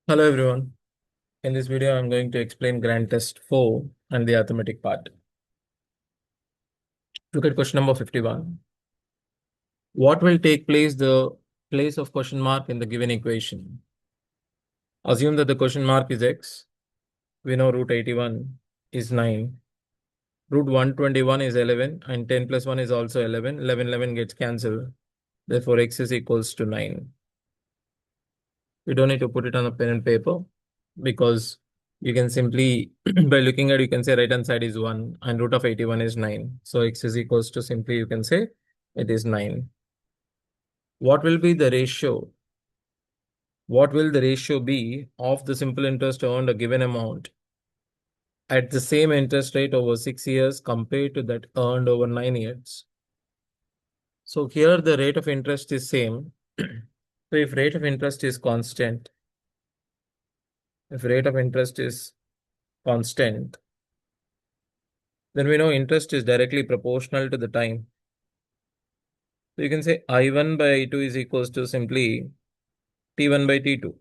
Hello everyone. In this video, I'm going to explain Grand Test 4 and the arithmetic part. Look at question number 51. What will take the place of question mark in the given equation? Assume that the question mark is x. We know root 81 is 9. Root 121 is 11 and 10 plus 1 is also 11. 11 gets cancelled. Therefore, x is equals to 9. We don't need to put it on a pen and paper because you can simply, by looking at, you can say right hand side is 1 and root of 81 is 9. So x is equals to simply, you can say it is 9. What will be the ratio? What will the ratio be of the simple interest earned a given amount at the same interest rate over 6 years compared to that earned over 9 years? So here the rate of interest is same. So if rate of interest is constant, if rate of interest is constant, then we know interest is directly proportional to the time. So you can say I1 by I2 is equals to simply T1 by T2.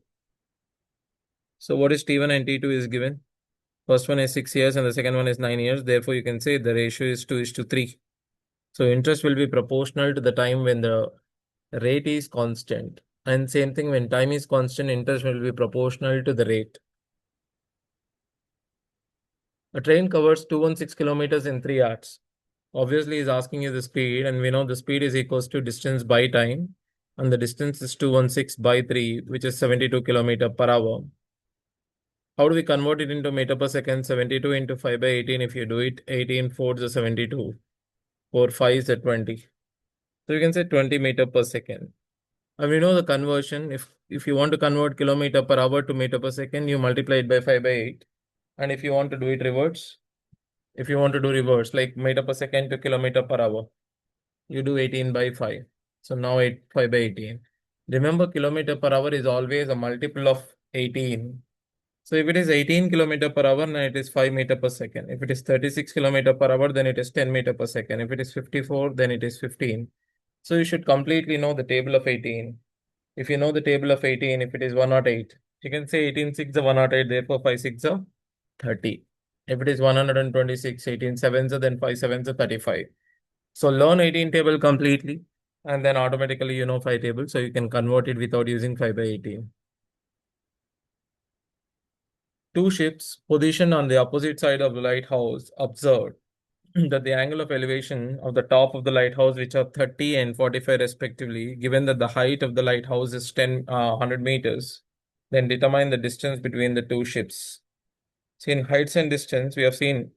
So what is T1 and T2 is given? First one is 6 years and the second one is 9 years. Therefore, you can say the ratio is 2:3. So interest will be proportional to the time when the rate is constant. And same thing, when time is constant, interest will be proportional to the rate. A train covers 216 kilometers in 3 hours. Obviously, is asking you the speed, and we know the speed is equals to distance by time, and the distance is 216 by 3, which is 72 kilometer per hour. How do we convert it into meter per second? 72 into 5 by 18. If you do it, 18 4 is 72. 4 5 is 20. So you can say 20 meter per second. And we know the conversion. If you want to convert kilometer per hour to meter per second, you multiply it by 5 by 8. And if you want to do it reverse, if you want to do reverse, like meter per second to kilometer per hour, you do 18 by 5. So now 5 by 18. Remember, kilometer per hour is always a multiple of 18. So if it is 18 kilometer per hour, then it is 5 meter per second. If it is 36 kilometer per hour, then it is 10 meter per second. If it is 54, then it is 15. So you should completely know the table of 18. If you know the table of 18, if it is 108, you can say 18 6 is 108, therefore 5 6 is 30. If it is 126, 18 7 then 5 7 is 35. So learn 18 table completely and then automatically you know 5 table. So you can convert it without using 5 by 18. Two ships positioned on the opposite side of the lighthouse observed that the angle of elevation of the top of the lighthouse, which are 30 and 45 respectively, given that the height of the lighthouse is 100 meters, then determine the distance between the two ships. See, in heights and distance, we have seen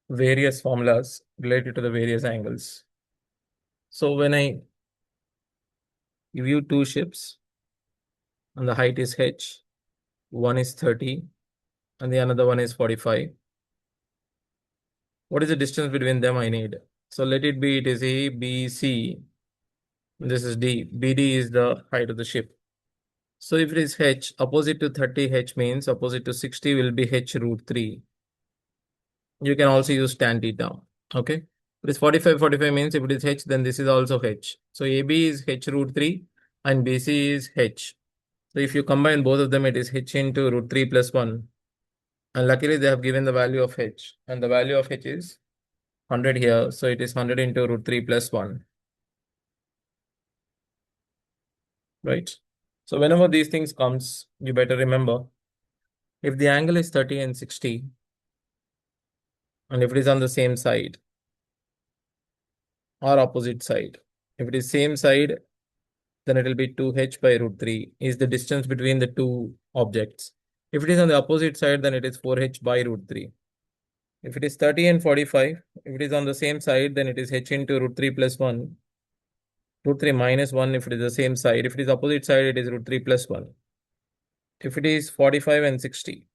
various formulas related to the various angles. So when I give you two ships and the height is h, one is 30 and the another one is 45. What is the distance between them I need? So let it be, it is A, B, C. This is D. BD is the height of the ship. So if it is h, opposite to 30, h means opposite to 60 will be h root 3. You can also use tan theta. Okay. If it is 45 means if it is h, then this is also h. So AB is h root 3 and BC is h. So if you combine both of them, it is h into root 3 plus 1. And luckily they have given the value of h. And the value of h is 100 here. So it is 100 into root 3 plus 1. Right? So whenever these things comes, you better remember, if the angle is 30 and 60, and if it is on the same side or opposite side, if it is same side, then it will be 2h by root 3 is the distance between the two objects. If it is on the opposite side, then it is 4h by root 3. If it is 30 and 45, if it is on the same side, then it is h into root 3 plus 1. Root 3 minus 1 if it is the same side. If it is opposite side, it is root 3 plus 1. If it is 45 and 60,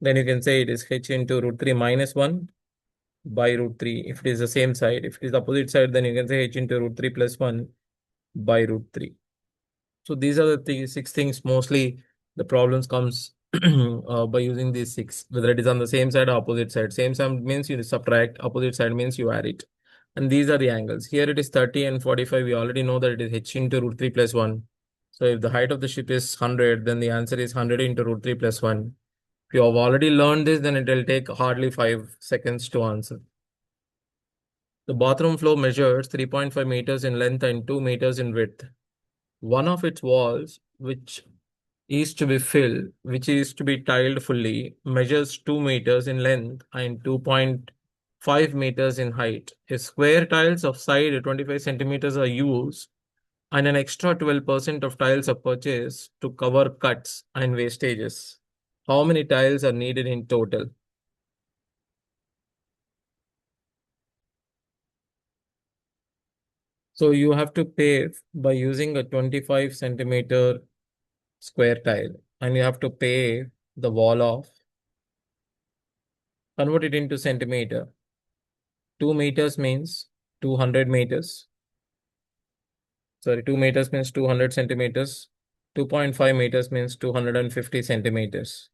then you can say it is h into root 3 minus 1 by root 3 if it is the same side. If it is the opposite side, then you can say h into root 3 plus 1 by root 3. So these are the six things. Mostly the problems comes by using these six, whether it is on the same side or opposite side. Same side means you subtract, opposite side means you add it. And these are the angles. Here it is 30 and 45. We already know that it is h into root 3 plus 1. So if the height of the ship is 100, then the answer is 100 into root 3 plus 1. If you have already learned this, then it will take hardly 5 seconds to answer. The bathroom floor measures 3.5 meters in length and 2 meters in width. One of its walls, which is to be tiled fully, measures 2 meters in length and 2.5 meters in height. If square tiles of side 25 centimeters are used, and an extra 12% of tiles are purchased to cover cuts and wastages, how many tiles are needed in total? So you have to pave by using a 25 centimeter square tile, and you have to pave the wall off, convert it into centimeter. 2 meters means 200 meters. Sorry, 2 meters means 200 centimeters. 2.5 meters means 250 centimeters.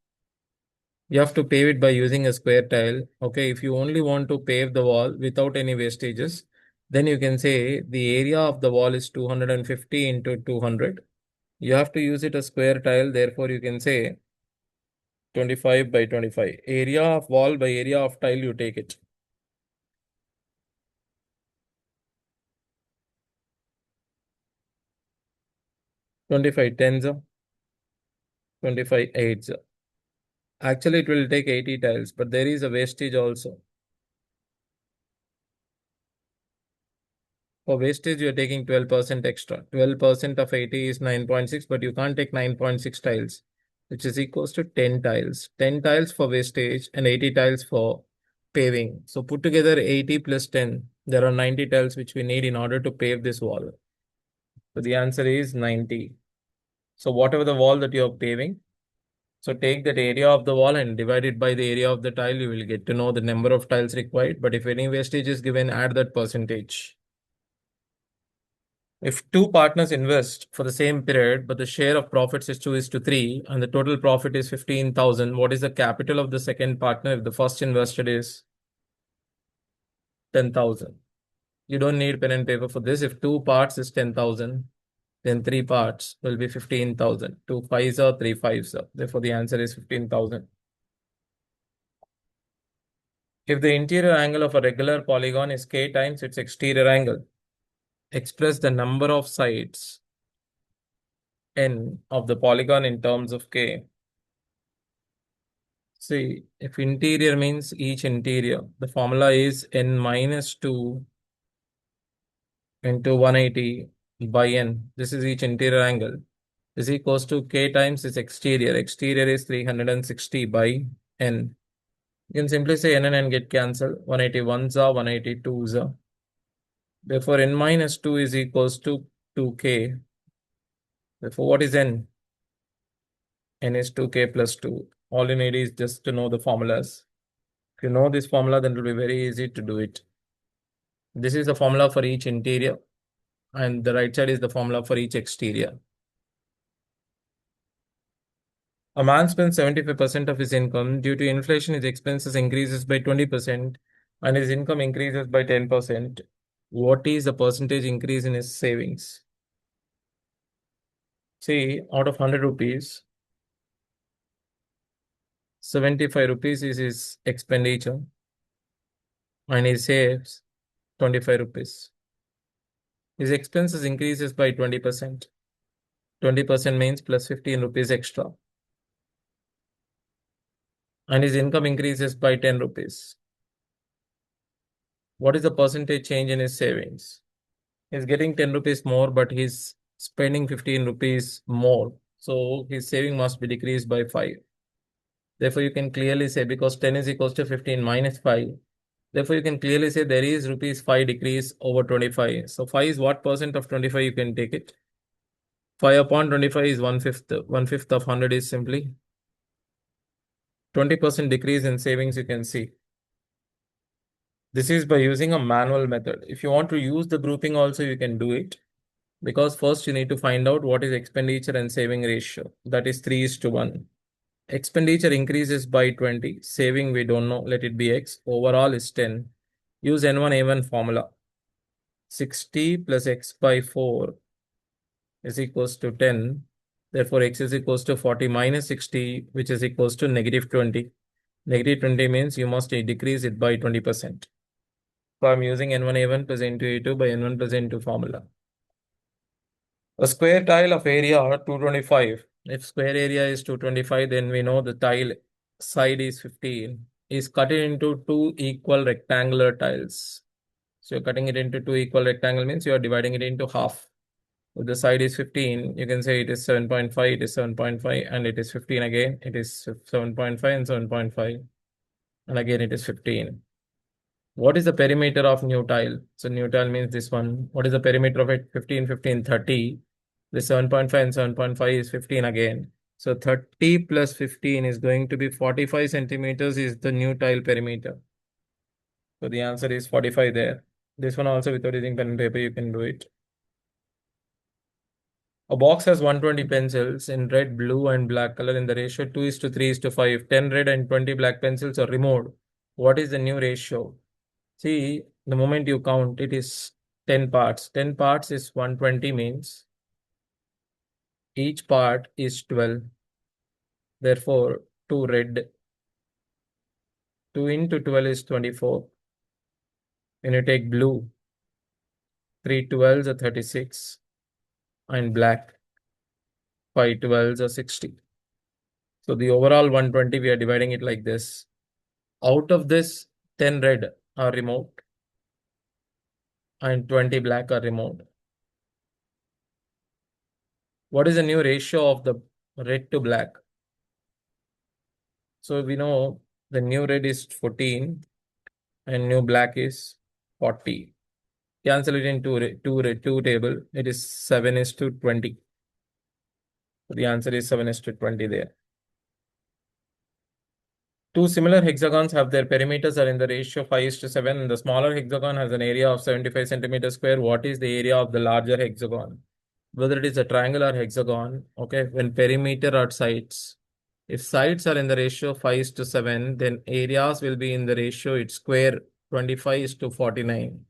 You have to pave it by using a square tile. Okay, if you only want to pave the wall without any wastages, then you can say the area of the wall is 250 into 200. You have to use it a square tile, therefore you can say 25 by 25. Area of wall by area of tile, you take it. 25 tens, 25 eights. Actually, it will take 80 tiles, but there is a wastage also. For wastage, you're taking 12% extra. 12% of 80 is 9.6, but you can't take 9.6 tiles, which is equals to 10 tiles. 10 tiles for wastage and 80 tiles for paving. So put together 80 plus 10. There are 90 tiles which we need in order to pave this wall. So the answer is 90. So whatever the wall that you're paving, so take that area of the wall and divide it by the area of the tile. You will get to know the number of tiles required. But if any wastage is given, add that percentage. If two partners invest for the same period, but the share of profits is 2:3, and the total profit is 15,000, what is the capital of the second partner if the first invested is 10,000? You don't need pen and paper for this. If two parts is 10,000, then three parts will be 15,000. Two fives are three fives are. Therefore, the answer is 15,000. If the interior angle of a regular polygon is k times its exterior angle, express the number of sides n of the polygon in terms of k. See, if interior means each interior, the formula is n minus 2 into 180 by n. This is each interior angle. Is equals to k times its exterior. Exterior is 360 by n. You can simply say n and n get cancelled. 181s are 182s are. Therefore, n minus 2 is equals to 2k. Therefore, what is n? N is 2k plus 2. All you need is just to know the formulas. If you know this formula, then it will be very easy to do it. This is the formula for each interior, and the right side is the formula for each exterior. A man spends 75% of his income. Due to inflation, his expenses increases by 20% and his income increases by 10%. What is the percentage increase in his savings? See, out of 100 rupees, 75 rupees is his expenditure and he saves 25 rupees. His expenses increases by 20%. 20% means plus 15 rupees extra. And his income increases by 10 rupees. What is the percentage change in his savings? He's getting 10 rupees more, but he's spending 15 rupees more. So his saving must be decreased by 5. Therefore, you can clearly say, because 10 is equals to 15 minus 5. Therefore, you can clearly say there is rupees 5 decrease over 25. So 5 is what percent of 25 you can take it? 5 upon 25 is 1/5. 1/5 of 100 is simply 20% decrease in savings, you can see. This is by using a manual method. If you want to use the grouping also, you can do it. Because first you need to find out what is expenditure and saving ratio. That is 3:1. Expenditure increases by 20. Saving we don't know. Let it be X. Overall is 10. Use N1 A1 formula. 60 plus X by 4 is equals to 10. Therefore, x is equals to 40 minus 60, which is equals to negative 20. Negative 20 means you must decrease it by 20%. So I'm using n1a1 plus n2a2 by n1 plus n2 formula. A square tile of area 225. If square area is 225, then we know the tile side is 15. Is cut into two equal rectangular tiles. So you're cutting it into two equal rectangle means you are dividing it into half. If the side is 15, you can say it is 7.5, it is 7.5, and it is 15 again. It is 7.5 and 7.5. And again it is 15. What is the perimeter of new tile? So new tile means this one. What is the perimeter of it? 15, 15, 30. The 7.5 and 7.5 is 15 again. So 30 plus 15 is going to be 45 centimeters is the new tile perimeter. So the answer is 45 there. This one also without using pen and paper, you can do it. A box has 120 pencils in red, blue, and black color in the ratio 2 is to 3 is to 5. 10 red and 20 black pencils are removed. What is the new ratio? See, the moment you count, it is 10 parts. 10 parts is 120 means each part is 12. Therefore, 2 red, 2 into 12 is 24. When you take blue, 3 12s are 36. And black, 5 12s are 60. So the overall 120, we are dividing it like this. Out of this, 10 red are removed and 20 black are removed. What is the new ratio of the red to black? So we know the new red is 14 and new black is 40. Cancel it in two table. It is 7 is to 20. So the answer is 7 is to 20 there. Two similar hexagons have their perimeters are in the ratio 5 is to 7. The smaller hexagon has an area of 75 centimeters square. What is the area of the larger hexagon? Whether it is a triangle or hexagon, okay, when perimeter or sides, if sides are in the ratio 5 is to 7, then areas will be in the ratio its square 25 is to 49.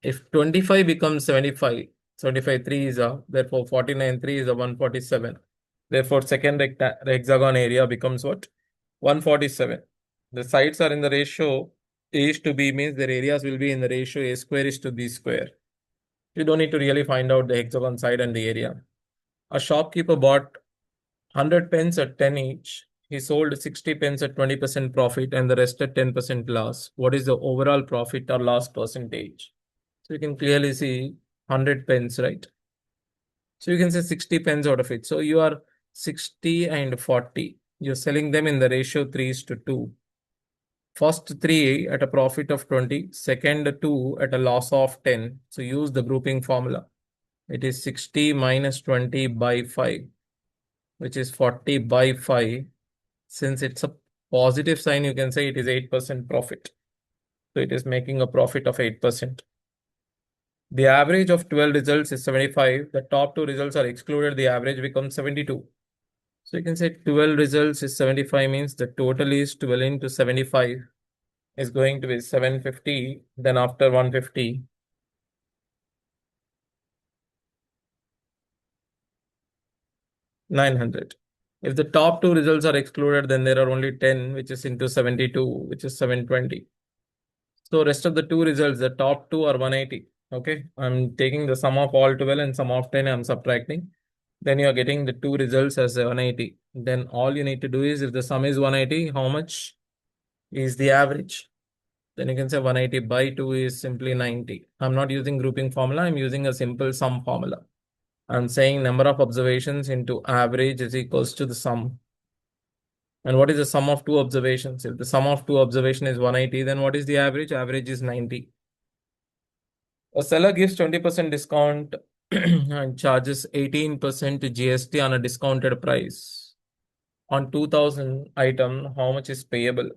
If 25 becomes 75, 75 3 is a, therefore 49 3 is a 147. Therefore, second hexagon area becomes what? 147. The sides are in the ratio A is to B means their areas will be in the ratio A square is to B square. You don't need to really find out the hexagon side and the area. A shopkeeper bought 100 pens at 10 each. He sold 60 pens at 20% profit and the rest at 10% loss. What is the overall profit or loss percentage? So you can clearly see 100 pens, right? So you can say 60 pens out of it. So you are 60 and 40. You're selling them in the ratio 3 is to 2. First 3 at a profit of 20, second 2 at a loss of 10. So use the grouping formula. It is 60 minus 20 by 5, which is 40 by 5. Since it's a positive sign, you can say it is 8% profit. So it is making a profit of 8%. The average of 12 results is 75. The top two results are excluded. The average becomes 72. So you can say 12 results is 75 means the total is 12 into 75 is going to be 750. Then after 150, 900. If the top two results are excluded, then there are only 10, which is into 72, which is 720. So rest of the two results, the top two are 180. Okay, I'm taking the sum of all 12 and sum of 10, I'm subtracting. Then you are getting the two results as 180. Then all you need to do is if the sum is 180, how much is the average? Then you can say 180 by 2 is simply 90. I'm not using grouping formula, I'm using a simple sum formula. I'm saying number of observations into average is equals to the sum. And what is the sum of two observations? If the sum of two observation is 180, then what is the average? Average is 90. A seller gives 20% discount and charges 18% GST on a discounted price. On 2000 item, how much is payable?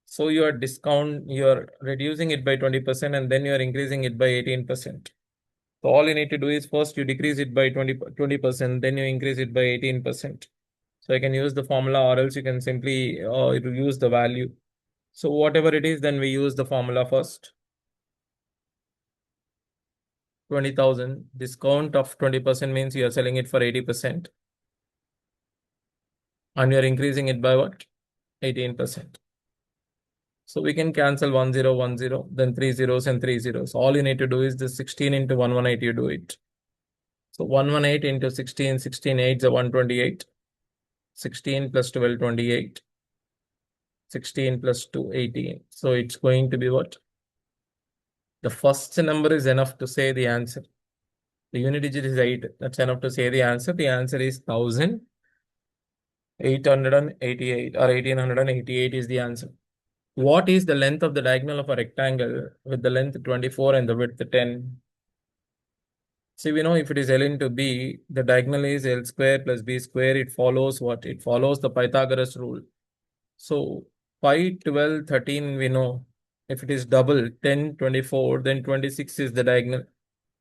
So your discount, you're reducing it by 20% and then you're increasing it by 18%. So all you need to do is first you decrease it by 20%, then you increase it by 18%. So I can use the formula or else you can simply use the value. So whatever it is, then we use the formula first. 20,000. Discount of 20% means you are selling it for 80%. And you're increasing it by what? 18%. So we can cancel 1010, then three zeros and three zeros. All you need to do is the 16 into 118, you do it. So 118 into 16, 16 8 is a 128. 16 plus 12, 28. 16 plus 2, 18. So it's going to be what? The first number is enough to say the answer. The unit digit is 8. That's enough to say the answer. The answer is 1888 or 1888 is the answer. What is the length of the diagonal of a rectangle with the length 24 and the width 10? See, we know if it is L into B, the diagonal is L square plus B square. It follows what? It follows the Pythagoras rule. So 5, 12, 13, we know. If it is double, 10, 24, then 26 is the diagonal.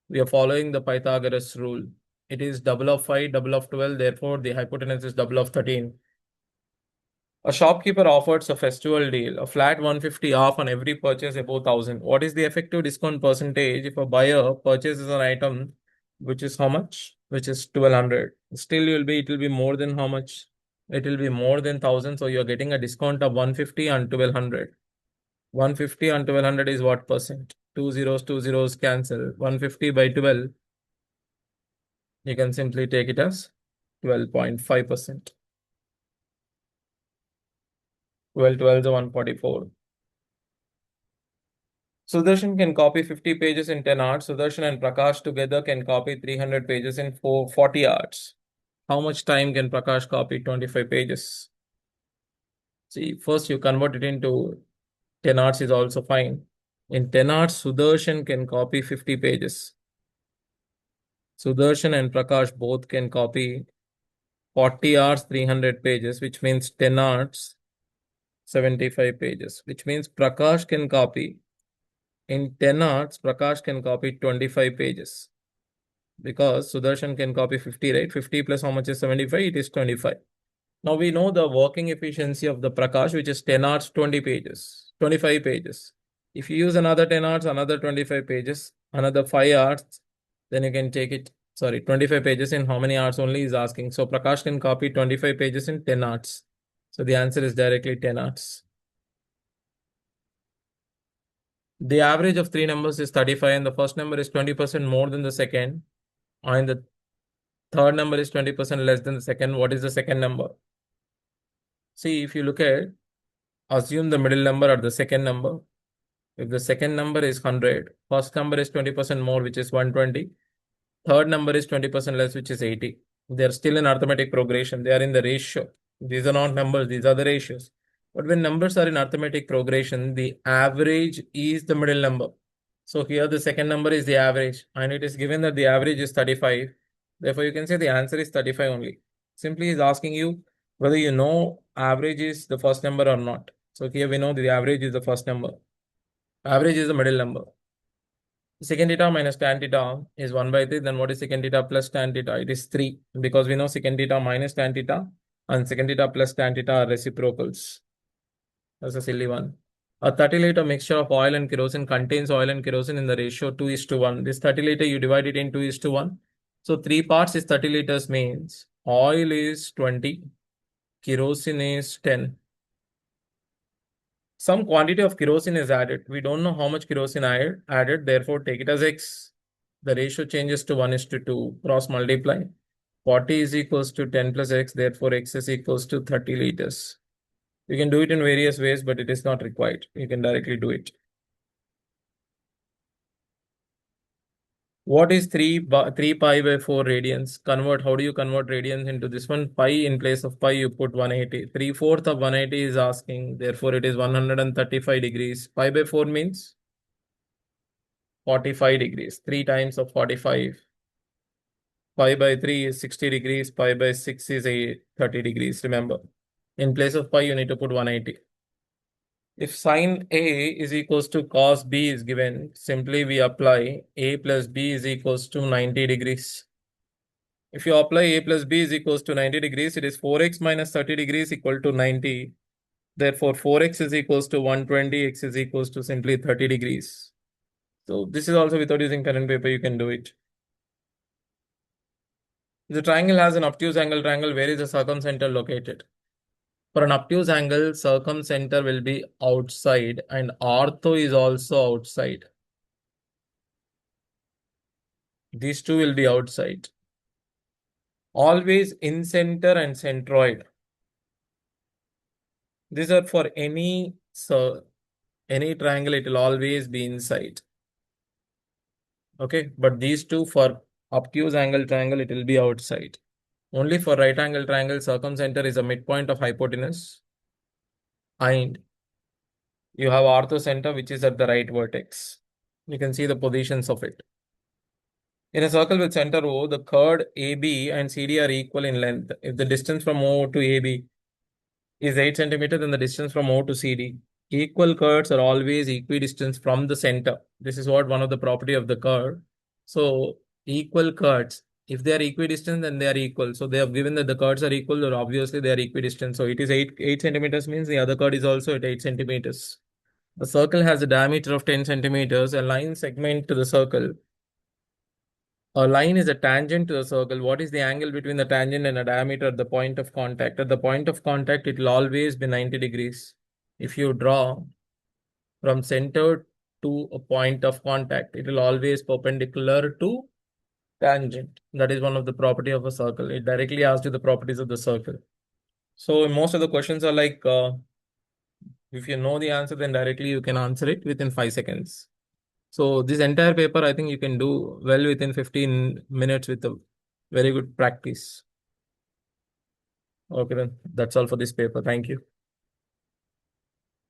We are following the Pythagoras rule. It is double of 5, double of 12. Therefore, the hypotenuse is double of 13. A shopkeeper offers a festival deal, a flat 150 off on every purchase above 1,000. What is the effective discount percentage if a buyer purchases an item which is how much? Which is 1,200. Still, it will be more than how much? It will be more than 1,000. So you're getting a discount of 150 and 1,200. 150 and 1,200 is what percent? Two zeros cancel. 150 by 12. You can simply take it as 12.5%. 12 is 144. Sudarshan can copy 50 pages in 10 hours. Sudarshan and Prakash together can copy 300 pages in 40 hours. How much time can Prakash copy 25 pages? See, first you convert it into 10 hours is also fine. In 10 hours, Sudarshan can copy 50 pages. Sudarshan and Prakash both can copy 40 hours, 300 pages, which means 10 hours, 75 pages, which means Prakash can copy in 10 hours, Prakash can copy 25 pages because Sudarshan can copy 50, right? 50 plus how much is 75? It is 25. Now we know the working efficiency of the Prakash, which is 10 hours, 20 pages, 25 pages. If you use another 10 hours, another 25 pages, another 5 hours, then you can take it. Sorry, 25 pages in how many hours only is asking. So Prakash can copy 25 pages in 10 hours. So the answer is directly 10 hours. The average of three numbers is 35 and the first number is 20% more than the second. And the third number is 20% less than the second. What is the second number? See, if you look at, assume the middle number or the second number. If the second number is 100, first number is 20% more, which is 120. Third number is 20% less, which is 80. They are still in arithmetic progression. They are in the ratio. These are not numbers. These are the ratios. But when numbers are in arithmetic progression, the average is the middle number. So here the second number is the average. And it is given that the average is 35. Therefore, you can say the answer is 35 only. Simply is asking you whether you know average is the first number or not. So here we know the average is the first number. Average is the middle number. Secant theta minus tan theta is 1 by 3. Then what is secant theta plus tan theta? It is 3 because we know secant theta minus tan theta and secant theta plus tan theta are reciprocals. That's a silly one. A 30-liter mixture of oil and kerosene contains oil and kerosene in the ratio 2:1. This 30-liter you divide it in 2:1. So 3 parts is 30 liters means oil is 20, kerosene is 10. Some quantity of kerosene is added. We don't know how much kerosene added, therefore take it as X. The ratio changes to 1:2. Cross multiply. 40 is equals to 10 plus X, therefore X is equals to 30 liters. You can do it in various ways, but it is not required. You can directly do it. What is 3 pi by 4 radians? Convert. How do you convert radians into this one? Pi in place of pi, you put 180. 3/4 of 180 is asking. Therefore, it is 135 degrees. Pi by 4 means 45 degrees. 3 times of 45. Pi by 3 is 60 degrees. Pi by 6 is 30 degrees. Remember, in place of pi, you need to put 180. If sine A is equals to cos B is given, simply we apply A plus B is equals to 90 degrees. If you apply A plus B is equals to 90 degrees, it is 4x minus 30 degrees equal to 90. Therefore, 4x is equals to 120, x is equals to simply 30 degrees. So this is also without using pen and paper, you can do it. The triangle has an obtuse angle triangle. Where is the circumcenter located? For an obtuse angle, circumcenter will be outside and ortho is also outside. These two will be outside. Always in center and centroid. These are for any triangle, it will always be inside. Okay, but these two for obtuse angle triangle, it will be outside. Only for right angle triangle, circumcenter is a midpoint of hypotenuse. And you have orthocenter, which is at the right vertex. You can see the positions of it. In a circle with center O, the chord AB and CD are equal in length. If the distance from O to AB is 8 centimeters, then the distance from O to CD. Equal chords are always equidistant from the center. This is what one of the property of the chord. So equal chords, if they are equidistant, then they are equal. So they have given that the chords are equal, or obviously they are equidistant. So it is 8 centimeters means the other chord is also at 8 centimeters. The circle has a diameter of 10 centimeters. A line segment to the circle. A line is a tangent to the circle. What is the angle between the tangent and a diameter at the point of contact? At the point of contact, it will always be 90 degrees. If you draw from center to a point of contact, it will always perpendicular to tangent. That is one of the property of a circle. It directly asks you the properties of the circle. So most of the questions are like, if you know the answer, then directly you can answer it within 5 seconds. So this entire paper, I think you can do well within 15 minutes with a very good practice. Okay, then that's all for this paper. Thank you.